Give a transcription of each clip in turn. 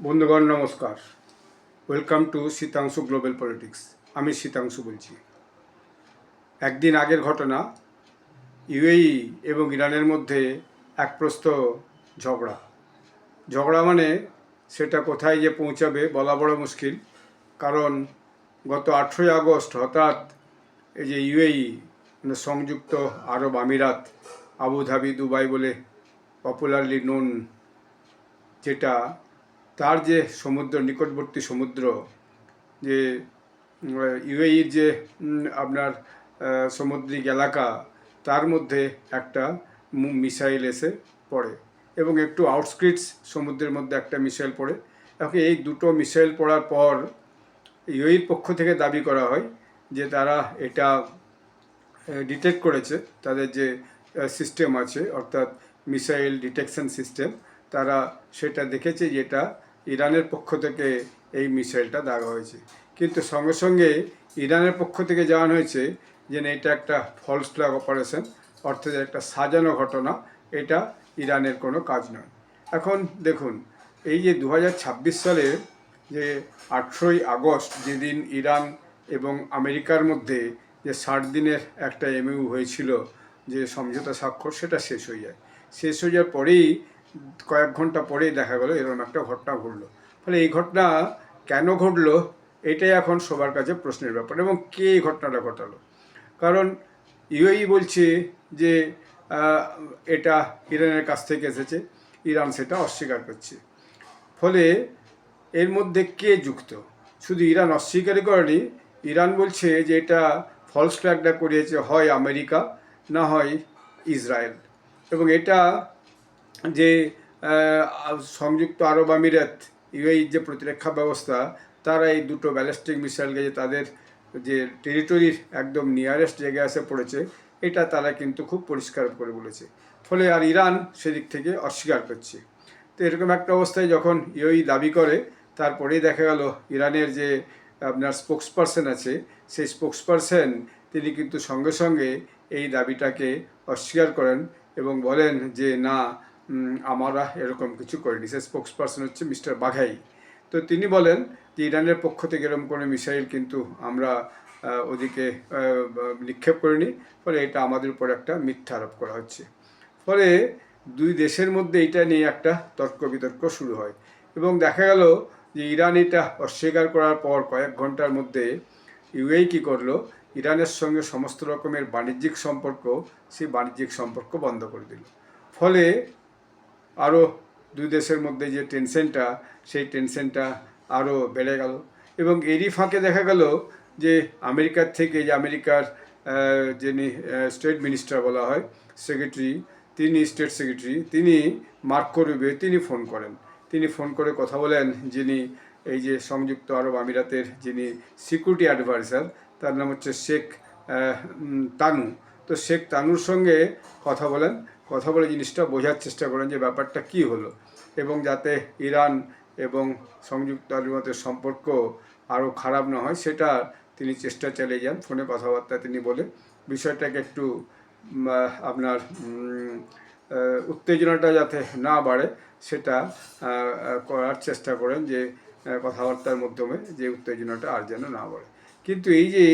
বন্ধুগণ নমস্কার। Welcome to Sitanshu global politics. আমি শীতাংশু বলছি। একদিন আগের ঘটনা, ইউএই এবং ইরানের মধ্যে এক প্রস্থ ঝগড়া। ঝগড়া মানে সেটা কোথায় যে পৌঁছাবে বলা বড় মুশকিল। কারণ গত 8ই আগস্ট হঠাৎ এই যে ইউএই মানে সংযুক্ত আরব আমিরাত, আবুধাবি, দুবাই বলে পপুলারলি নোন, যেটা তার যে সমুদ্র, নিকটবর্তী সমুদ্র, যে ইউএইর যে আপনার সামুদ্রিক এলাকা, তার মধ্যে একটা মিসাইল এসে পড়ে এবং একটু আউটস্ক্রিটস সমুদ্রের মধ্যে একটা মিসাইল পড়ে। এখন এই দুটো মিসাইল পড়ার পর ইউএইর পক্ষ থেকে দাবি করা হয় যে তারা এটা ডিটেক্ট করেছে, তাদের যে সিস্টেম আছে অর্থাৎ মিসাইল ডিটেকশন সিস্টেম, তারা সেটা দেখেছে যে এটা ইরানের পক্ষ থেকে এই মিসাইলটা দাগা হয়েছে। কিন্তু সঙ্গে সঙ্গে ইরানের পক্ষ থেকে জানানো হয়েছে যে এটা একটা ফলস ফ্ল্যাগ অপারেশন, অর্থাৎ একটা সাজানো ঘটনা, এটা ইরানের কোনো কাজ নয়। এখন দেখুন, এই যে 2026 সালে যে 8ই আগস্ট, যেদিন ইরান এবং আমেরিকার মধ্যে যে 60 দিনের একটা এমইউ হয়েছিল, যে সমঝোতা স্বাক্ষর, সেটা শেষ হয়ে যায়। শেষ হয়ে যাওয়ার পরেই কয়েক ঘন্টা পরেই দেখা গেলো এরকম একটা ঘটনা ঘটলো। ফলে এই ঘটনা কেন ঘটলো, এটাই এখন সবার কাছে প্রশ্নের ব্যাপার। এবং কে এই ঘটনাটা ঘটালো? কারণ ইউএই বলছে যে এটা ইরানের কাছ থেকে এসেছে, ইরান সেটা অস্বীকার করছে। ফলে এর মধ্যে কে যুক্ত? শুধু ইরান অস্বীকারই করেনি, ইরান বলছে যে এটা ফলস ফ্ল্যাগটা করিয়েছে হয় আমেরিকা, না হয় ইসরায়েল। এবং এটা যে সংযুক্ত আরব আমিরাত, ইউএই যে প্রতিরক্ষা ব্যবস্থা, তারা এই দুটো ব্যালিস্টিক মিসাইলকে যে তাদের যে টেরিটরির একদম নিয়ারেস্ট জায়গায় এসে পড়েছে, এটা তারা কিন্তু খুব পরিষ্কার করে বলেছে। ফলে আর ইরান সেদিক থেকে অস্বীকার করছে। তো এরকম একটা অবস্থায় যখন ইউএই দাবি করে, তারপরেই দেখা গেল ইরানের যে আপনার স্পোক্সপারসন আছে, সেই স্পোক্সপারসন তিনি কিন্তু সঙ্গে সঙ্গে এই দাবিটাকে অস্বীকার করেন এবং বলেন যে না, আমরা এরকম কিছু করিনি। সে স্পোক্সপারসন হচ্ছে মিস্টার বাঘাই। তো তিনি বলেন যে ইরানের পক্ষ থেকে এরকম কোনো মিসাইল কিন্তু আমরা ওদিকে নিক্ষেপ করিনি, ফলে এটা আমাদের উপর একটা মিথ্যা আরোপ করা হচ্ছে। ফলে দুই দেশের মধ্যে এটা নিয়ে একটা তর্ক বিতর্ক শুরু হয় এবং দেখা গেল যে ইরান এটা অস্বীকার করার পর কয়েক ঘন্টার মধ্যে ইউএই কী করলো, ইরানের সঙ্গে সমস্ত রকমের বাণিজ্যিক সম্পর্ক, সেই বাণিজ্যিক সম্পর্ক বন্ধ করে দিল। ফলে আরও দুই দেশের মধ্যে যে টেনশনটা, সেই টেনশনটা আরও বেড়ে গেল। এবং এরই ফাঁকে দেখা গেল যে আমেরিকার থেকে, যে আমেরিকার যিনি স্টেট মিনিস্টার বলা হয়, সেক্রেটারি, তিনি স্টেট সেক্রেটারি, তিনি মার্কো রুবিও, তিনি ফোন করেন। তিনি ফোন করে কথা বলেন যিনি এই যে সংযুক্ত আরব আমিরাতের যিনি সিকিউরিটি অ্যাডভাইজার, তার নাম হচ্ছে শেখ তানু। তো শেখ তানুর সঙ্গে কথা বলেন, কথা বলে জিনিসটা বোঝার চেষ্টা করেন যে ব্যাপারটা কী হলো, এবং যাতে ইরান এবং সংযুক্ত আরব আমিরাতের সম্পর্ক আরও খারাপ না হয়, সেটা তিনি চেষ্টা চালিয়ে যান। ফোনে কথাবার্তা তিনি বলে বিষয়টাকে একটু আপনার উত্তেজনাটা যাতে না বাড়ে, সেটা করার চেষ্টা করেন, যে কথাবার্তার মাধ্যমে যে উত্তেজনাটা আর যেন না বাড়ে। কিন্তু এই যে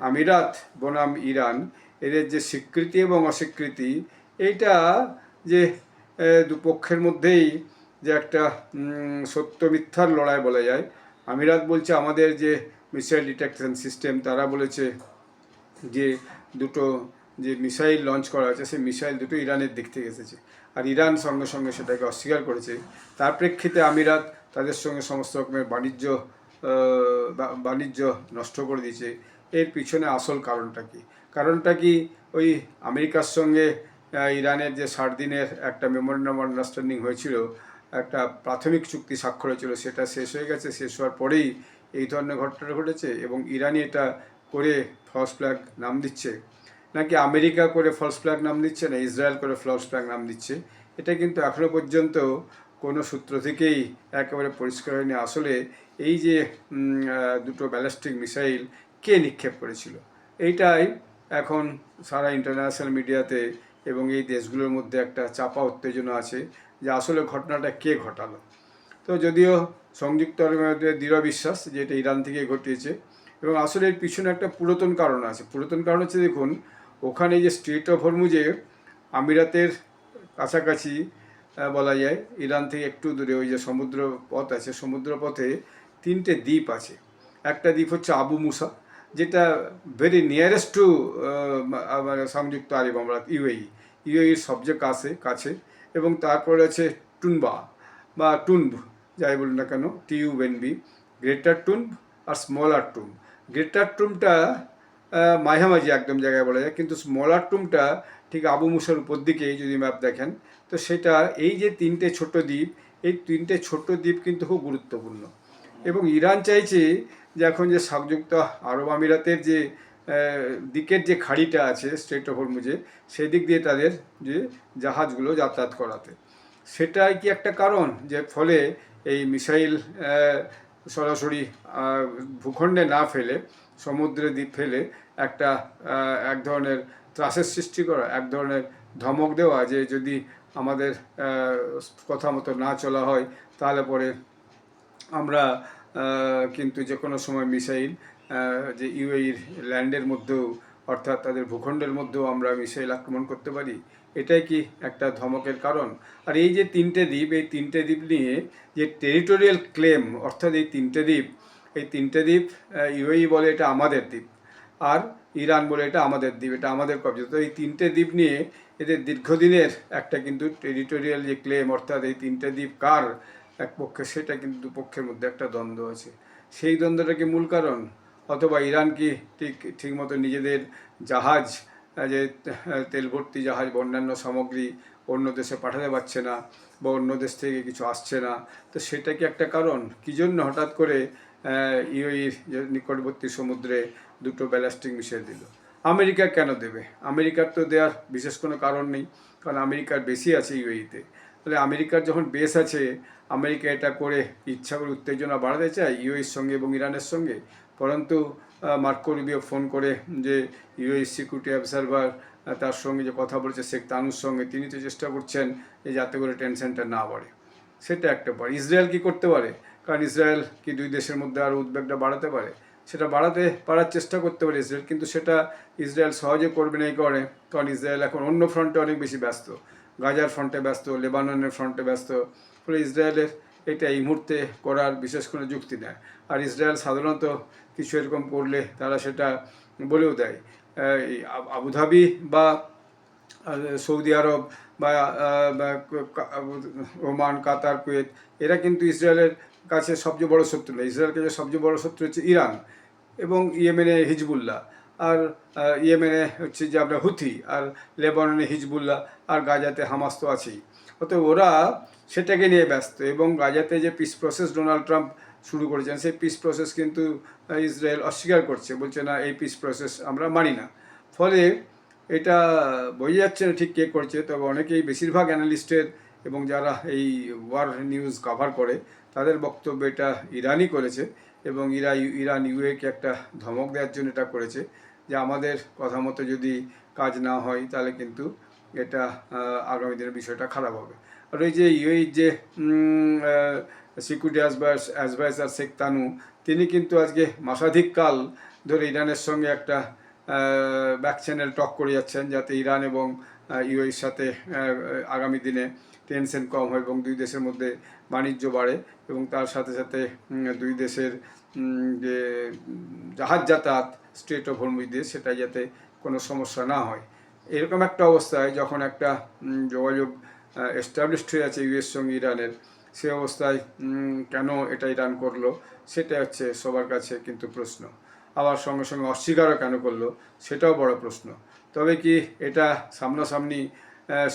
আমিরাত বনাম ইরান, এদের যে স্বীকৃতি এবং অস্বীকৃতি, এইটা যে দুপক্ষের মধ্যেই যে একটা সত্য মিথ্যার লড়াই বলা যায়। আমিরাত বলছে আমাদের যে মিসাইল ডিটেকশন সিস্টেম, তারা বলেছে যে দুটো যে মিসাইল লঞ্চ করা হয়েছে, সেই মিসাইল দুটো ইরানের দিক থেকে এসেছে, আর ইরান সঙ্গে সঙ্গে সেটাকে অস্বীকার করেছে। তার প্রেক্ষিতে আমিরাত তাদের সঙ্গে সমস্ত রকমের বাণিজ্য নষ্ট করে দিয়েছে। এর পিছনে আসল কারণটা কি? কারণটা কি ওই আমেরিকার সঙ্গে ইরানের যে 60 দিনের একটা মেমোরেন্ডাম আন্ডারস্ট্যান্ডিং হয়েছিল, একটা প্রাথমিক চুক্তি স্বাক্ষর হয়েছিল, সেটা শেষ হয়ে গেছে। শেষ হওয়ার পরেই এই ধরনের ঘটনা ঘটেছে এবং ইরানই এটা করে ফলস ফ্ল্যাগ নাম দিচ্ছে, নাকি আমেরিকা করে ফলস ফ্ল্যাগ নাম দিচ্ছে, না ইসরায়েল করে ফলস ফ্ল্যাগ নাম দিচ্ছে, এটা কিন্তু এখনও পর্যন্ত কোনো সূত্র থেকেই একেবারে পরিষ্কার হয়নি। আসলে এই যে দুটো ব্যালিস্টিক মিসাইল কে নিক্ষেপ করেছিল, এইটাই এখন সারা ইন্টারন্যাশনাল মিডিয়াতে এবং এই দেশগুলোর মধ্যে একটা চাপা উত্তেজনা আছে যে আসলে ঘটনাটা কে ঘটালো। তো যদিও সংযুক্ত আরবের দৃঢ় বিশ্বাস যে এটা ইরান থেকে ঘটিয়েছে, এবং আসলে এর পিছনে একটা পুরাতন কারণ আছে। পুরাতন কারণ হচ্ছে, দেখুন, ওখানে যে স্ট্রেট অফ হরমুজে আমিরাতের কাছাকাছি বলা যায়, ইরান থেকে একটু দূরে ওই যে সমুদ্র পথ আছে, সমুদ্র পথে 3টে দ্বীপ আছে। একটা দ্বীপ হচ্ছে আবু মুসা, যেটা ভেরি নিয়ারেস্ট টু মানে সংযুক্ত আরব আমিরাত, ইউএইর সবচেয়ে কাছে। এবং তারপরে আছে টুনবা বা টুনব, যাই বলুন না কেন, TUNB, গ্রেটার টুনব আর স্মলার টুনব। গ্রেটার টুনবটা মাঝামাঝি একদম জায়গায় বলা যায়, কিন্তু স্মলার টুনবটা ঠিক আবু মুসার উপর দিকে যদি ম্যাপ দেখেন, তো সেটা এই যে 3টে ছোট দ্বীপ, এই 3টে ছোট দ্বীপ কিন্তু খুব গুরুত্বপূর্ণ। এবং ইরান চাইছে যে এখন যে সংযুক্ত আরব আমিরাতের যে দিকের যে খাড়িটা আছে স্ট্রেট অফ হরমুজে, সেই দিক দিয়ে তাদের যে জাহাজগুলো যাতায়াত করাতে। সেটাই কি একটা কারণ যে ফলে এই মিসাইল সরাসরি ভূখণ্ডে না ফেলে সমুদ্রে দ্বীপ ফেলে একটা এক ধরনের ত্রাসের সৃষ্টি করা, এক ধরনের ধমক দেওয়া যে যদি আমাদের কথা মতো না চলা হয় তাহলে পরে আমরা কিন্তু যে কোনো সময় মিসাইল যে ইউএইর ল্যান্ডের মধ্যেও, অর্থাৎ তাদের ভূখণ্ডের মধ্যেও আমরা মিসাইল আক্রমণ করতে পারি। এটাই কি একটা ধমকের কারণ? আর এই যে 3টে দ্বীপ, এই 3টে দ্বীপ নিয়ে যে টেরিটোরিয়াল ক্লেম, অর্থাৎ এই 3টে দ্বীপ ইউএই বলে এটা আমাদের দ্বীপ, আর ইরান বলে এটা আমাদের দ্বীপ, এটা আমাদের কবজা। তো এই 3টে দ্বীপ নিয়ে এদের দীর্ঘদিনের একটা কিন্তু টেরিটোরিয়াল যে ক্লেম, অর্থাৎ এই 3টে দ্বীপ কার এক পক্ষে, সেটা কিন্তু দুপক্ষের মধ্যে একটা দ্বন্দ্ব আছে। সেই দ্বন্দ্বটা কি মূল কারণ? অথবা ইরান কি ঠিকমতো নিজেদের জাহাজ, যে তেল ভর্তি জাহাজ বা অন্যান্য সামগ্রী অন্য দেশে পাঠাতে পারছে না, বা অন্য দেশ থেকে কিছু আসছে না? তো সেটা কি একটা কারণ? কী জন্য হঠাৎ করে ইউএইর নিকটবর্তী সমুদ্রে 2টো ব্যালিস্টিক মিসাইল দিল? আমেরিকা কেন দেবে? আমেরিকার তো দেওয়ার বিশেষ কোনো কারণ নেই, কারণ আমেরিকার বেশি আছে ইউএইতে। তাহলে আমেরিকার যখন বেস আছে, আমেরিকা এটা করে ইচ্ছা করে উত্তেজনা বাড়াতে চায় ইউএইর সঙ্গে এবং ইরানের সঙ্গে। পরন্তু মার্কো রুবিও ফোন করে যে ইউএই সিকিউরিটি অবজারভার তার সঙ্গে যে কথা বলেছে শেখ তানুর সঙ্গে, তিনি তো চেষ্টা করছেন যে যাতে করে টেনশনটা না বাড়ে। সেটা একটা পারে। ইসরায়েল কি করতে পারে? কারণ ইসরায়েল কি দুই দেশের মধ্যে আরও উদ্বেগটা বাড়াতে পারে? সেটা বাড়াতে পারার চেষ্টা করতে পারে ইসরায়েল, কিন্তু সেটা ইসরায়েল সহজে করবে না। এই কারণ ইসরায়েল এখন অন্য ফ্রন্টে অনেক বেশি ব্যস্ত, গাজার ফ্রন্টে ব্যস্ত, লেবাননের ফ্রন্টে ব্যস্ত। ফলে ইসরায়েলের এটা এই মুহূর্তে করার বিশেষ কোনো যুক্তি নেই। আর ইসরায়েল সাধারণত কিছু এরকম করলে তারা সেটা বলেও দেয়। আবুধাবি বা সৌদি আরব বা ওমান, কাতার, কুয়েত, এরা কিন্তু ইসরায়েলের কাছে সবচেয়ে বড় শত্রু না। ইসরায়েলের কাছে সবচেয়ে বড় শত্রু হচ্ছে ইরান এবং ইয়েমেনে হিজবুল্লাহ, আর ইয়েমেনে হচ্ছে যে আপনার হুথি, আর লেবাননে হিজবুল্লাহ, আর গাজাতে হামাস তো আছেই। অতএব ওরা সেটাকে নিয়ে ব্যস্ত। এবং গাজাতে যে পিস প্রসেস ডোনাল্ড ট্রাম্প শুরু করেছেন, সেই পিস প্রসেস কিন্তু ইসরায়েল অস্বীকার করছে, বলছে না, এই পিস প্রসেস আমরা মানি না। ফলে এটা বোঝা যাচ্ছে না ঠিক কে করছে, তবে অনেকেই, বেশিরভাগ অ্যানালিস্টের এবং যারা এই ওয়ার নিউজ কভার করে, তাদের বক্তব্য এটা ইরানই করেছে। এবং ইরান ইউএকে একটা ধমক দেওয়ার জন্য এটা করেছে যে আমাদের কথা মতো যদি কাজ না হয় তাহলে কিন্তু এটা আগামী দিনের বিষয়টা খারাপ হবে। আর ওই যে ইউএই যে সিকিউরিটি অ্যাডভাইজার শেখ তানু, তিনি কিন্তু আজকে মাসাধিক কাল ধরে ইরানের সঙ্গে একটা ব্যাক চ্যানেল টক করে যাচ্ছেন, যাতে ইরান এবং ইউএইর সাথে আগামী দিনে টেনশন কম হয় এবং দুই দেশের মধ্যে বাণিজ্য বাড়ে, এবং তার সাথে সাথে দুই দেশের যে জাহাজ যাতায়াত স্ট্রেট অফ হরমুজ দিয়ে, সেটা যাতে কোনো সমস্যা না হয়। এরকম একটা অবস্থায় যখন একটা যোগাযোগ এস্টাবলিশড হয়ে আছে ইউএস সঙ্গে ইরানের, সে অবস্থায় কেন এটা ইরান করলো, সেটা হচ্ছে সবার কাছে কিন্তু প্রশ্ন। আবার সঙ্গে সঙ্গে অস্বীকারও কেন করলো, সেটাও বড় প্রশ্ন। তবে কি এটা সামনাসামনি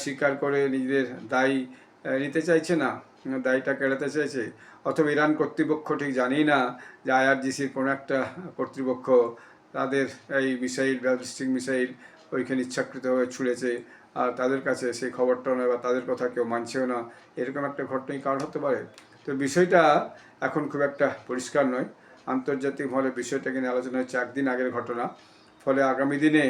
স্বীকার করে নিজেদের দায়ী নিতে চাইছে না, দায়ীটা কেড়াতে চাইছে? অথবা ইরান কর্তৃপক্ষ ঠিক জানেই না যে IRGCর কোনো একটা কর্তৃপক্ষ তাদের এই মিসাইল, ব্যালিস্টিক মিসাইল ওইখানে ইচ্ছাকৃতভাবে ছুঁড়েছে, আর তাদের কাছে সেই খবরটা নয়, বা তাদের কথা কেউ মানছেও না। এরকম একটা ঘটনাই কারণ হতে পারে। তো বিষয়টা এখন খুব একটা পরিষ্কার নয়। আন্তর্জাতিকভাবে বিষয়টাকে নিয়ে আলোচনা হচ্ছে একদিন আগের ঘটনা। ফলে আগামী দিনে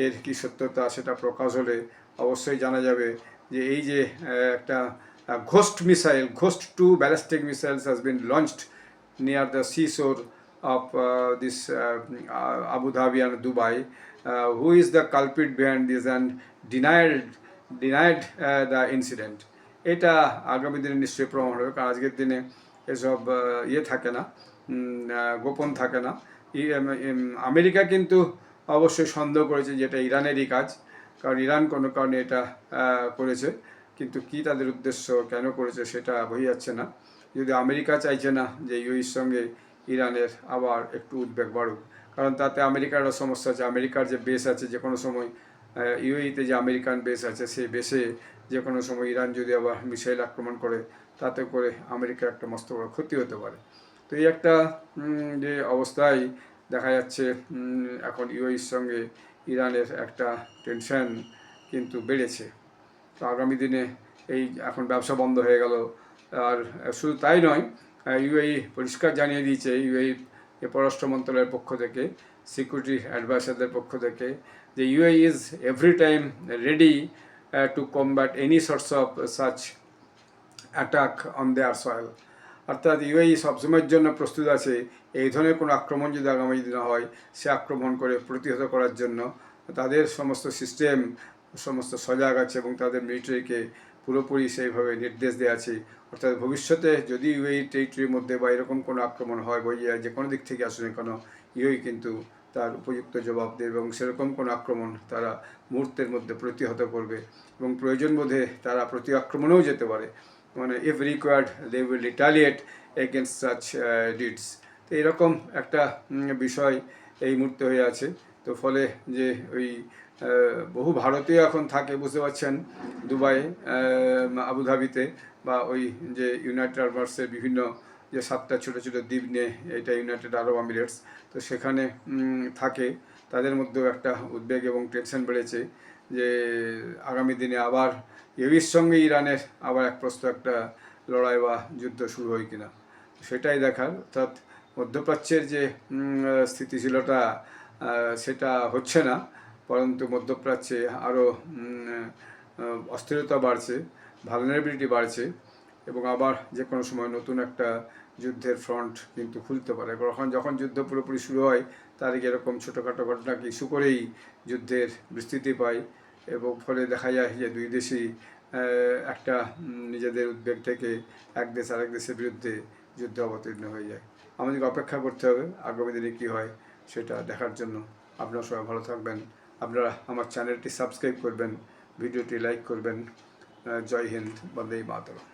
এর কী সত্যতা সেটা প্রকাশ হলে অবশ্যই জানা যাবে যে এই যে একটা Ghost 2 ballistic missiles has been launched near the seashore of this Abu Dhabi and Dubai. Who is the culprit behind this and denied the incident? এটা আগামী দিনে নিশ্চয়ই প্রমাণ হবে, কারণ আজকের দিনে এসব ইয়ে থাকে না, গোপন থাকে না। আমেরিকা কিন্তু অবশ্যই সন্দেহ করেছে যে এটা ইরানেরই কাজ, কারণ ইরান কোনো কারণে এটা করেছে, কিন্তু কি তাদের উদ্দেশ্য, কেন করেছে সেটা বোঝা যাচ্ছে না। যদি আমেরিকা চাইছে না যে ইউএইর সঙ্গে ইরানের আবার একটু উদ্বেগ বাড়ুক, কারণ তাতে আমেরিকার সমস্যা আছে। আমেরিকার যে বেস আছে, যে কোনো সময় ইউএইতে যে আমেরিকান বেস আছে, সেই বেসে যে কোনো সময় ইরান যদি আবার মিসাইল আক্রমণ করে, তাতে করে আমেরিকার একটা মস্ত বড় ক্ষতি হতে পারে। তো এই একটা যে অবস্থায় দেখা যাচ্ছে এখন ইউএইর সঙ্গে ইরানের একটা টেনশন কিন্তু বেড়েছে। তো আগামী দিনে এই এখন ব্যবসা বন্ধ হয়ে গেল। আর শুধু তাই নয়, ইউএই পরিষ্কার জানিয়ে দিয়েছে, ইউএই পররাষ্ট্র মন্ত্রণালয়ের পক্ষ থেকে, সিকিউরিটি অ্যাডভাইসারদের পক্ষ থেকে, যে UAE is every time ready to combat any sorts of such attack on their soil. অর্থাৎ ইউএই সবসময়ের জন্য প্রস্তুত আছে এই ধরনের কোনো আক্রমণ যদি আগামী দিনে হয়, সে আক্রমণ করে প্রতিহত করার জন্য তাদের সমস্ত সিস্টেম সমস্ত সজাগ আছে এবং তাদের মিলিটারিকে পুরোপুরি সেইভাবে নির্দেশ দেওয়া আছে। অর্থাৎ ভবিষ্যতে যদি ইউএই টেরিটরির মধ্যে বা এরকম কোনো আক্রমণ হয়, বইয়া যে কোনো দিক থেকে আসুন কেন, ইউএই কিন্তু তার উপযুক্ত জবাব দেবে এবং সেরকম কোনো আক্রমণ তারা মুহূর্তের মধ্যে প্রতিহত করবে এবং প্রয়োজন বোধে তারা প্রতি আক্রমণেও যেতে পারে। মানে if required they will retaliate against such deeds. তো এরকম একটা বিষয় এই মুহূর্তে হয়ে আছে। তো ফলে যে ওই বহু ভারতীয় এখন থাকে, বুঝতে পারছেন, দুবাই, আবুধাবিতে, বা ওই যে ইউনাইটেড আরব এমিরেটসের বিভিন্ন যে 7টা ছোটো ছোটো দ্বীপ নিয়ে এটা ইউনাইটেড আরব এমিরেটস, তো সেখানে থাকে। তাদের মধ্যেও একটা উদ্বেগ এবং টেনশন বেড়েছে যে আগামী দিনে আবার ইউএইর সঙ্গে ইরানের আবার এক প্রস্ত একটা লড়াই বা যুদ্ধ শুরু হয় কিনা, সেটাই দেখার। অর্থাৎ মধ্যপ্রাচ্যের যে স্থিতিশীলতা সেটা হচ্ছে না, পরন্তু মধ্যপ্রাচ্যে আরও অস্থিরতা বাড়ছে, ভালনারেবিলিটি বাড়ছে এবং আবার যে কোনো সময় নতুন একটা যুদ্ধের ফ্রন্ট কিন্তু খুলতে পারে। যখন যুদ্ধ পুরোপুরি শুরু হয়, তার এরকম ছোটোখাটো ঘটনাকে ইস্যু করেই যুদ্ধের বিস্তৃতি পায় এবং ফলে দেখা যায় যে দুই দেশই একটা নিজেদের উদ্বেগ থেকে এক দেশ আরেক দেশের বিরুদ্ধে যুদ্ধে অবতীর্ণ হয়ে যায়। আমাদেরকে অপেক্ষা করতে হবে আগামী দিনে কী হয় সেটা দেখার জন্য। আপনারা সবাই ভালো থাকবেন। আপনারা আমার চ্যানেলটি সাবস্ক্রাইব করবেন, ভিডিওটি লাইক করবেন। জয় হিন্দ, বন্দে মাতরম।